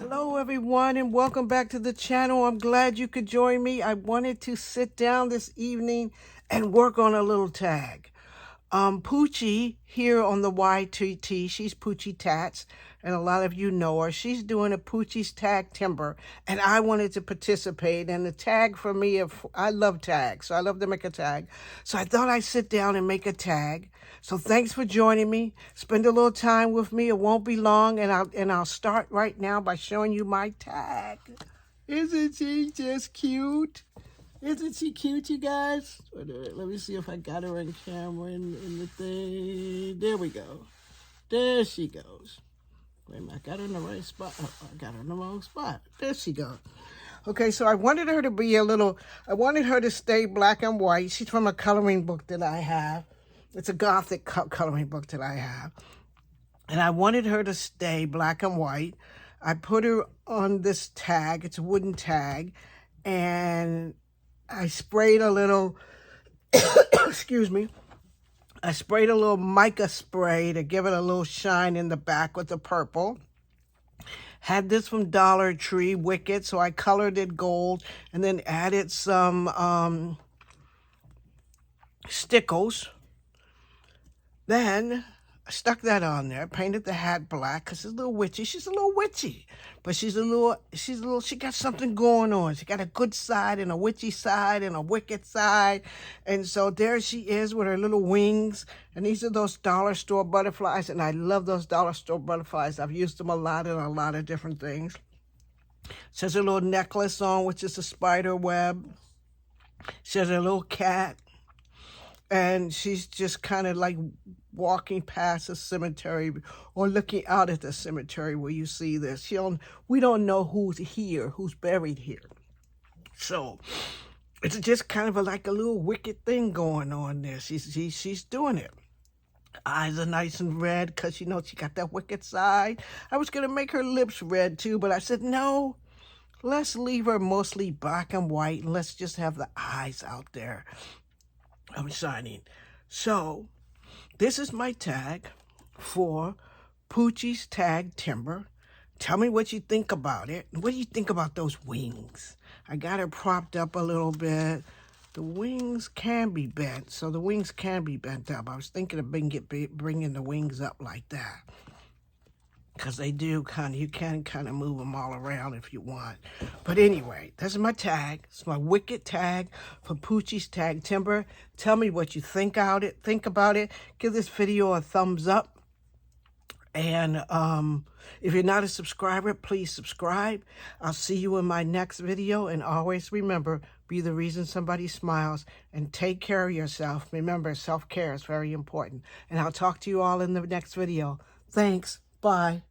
Hello everyone and welcome back to the channel. I'm glad you could join me. I wanted to sit down this evening and work on a little tag. Puchy here on the YTT, she's Puchy Tats, and a lot of you know her. She's doing a Puchy's Tag Timber, and I wanted to participate. And the tag for me, I love tags, so I love to make a tag. So I thought I'd sit down and make a tag. So thanks for joining me. Spend a little time with me. It won't be long, and I'll start right now by showing you my tag. Isn't she just cute? Isn't she cute, you guys? Let me see if I got her on camera in the thing. There we go. There she goes. Wait a minute, I got her in the right spot. Oh, I got her in the wrong spot. There she goes. Okay, so I wanted her to be I wanted her to stay black and white. She's from a coloring book that I have. It's a gothic coloring book that I have. And I wanted her to stay black and white. I put her on this tag. It's a wooden tag. And I sprayed a little, excuse me, I sprayed a little mica spray to give it a little shine in the back with the purple. Had this from Dollar Tree, Wicked, so I colored it gold and then added some stickles. Then I stuck that on there, painted the hat black because it's a little witchy. She's a little witchy, but she got something going on. She got a good side and a witchy side and a wicked side. And so there she is with her little wings. And these are those dollar store butterflies. And I love those dollar store butterflies. I've used them a lot in a lot of different things. She has a little necklace on, which is a spider web. She has a little cat. And she's just kind of like walking past the cemetery or looking out at the cemetery where you see this. We don't know who's here, who's buried here. So it's just kind of like a little wicked thing going on there. She's doing it. Eyes are nice and red because, she got that wicked side. I was going to make her lips red too, but I said, no, let's leave her mostly black and white and let's just have the eyes out there. I'm shining. So this is my tag for Puchy's Tag Timber. Tell me what you think about it. What do you think about those wings? I got her propped up a little bit. The wings can be bent, so the wings can be bent up. I was thinking of bringing the wings up like that. Because they do you can kind of move them all around if you want. But anyway, that's my tag. It's my wicked tag for Puchy's Tag Timber. Tell me what you think about it. Give this video a thumbs up. And if you're not a subscriber, please subscribe. I'll see you in my next video. And always remember, be the reason somebody smiles. And take care of yourself. Remember, self-care is very important. And I'll talk to you all in the next video. Thanks. Bye.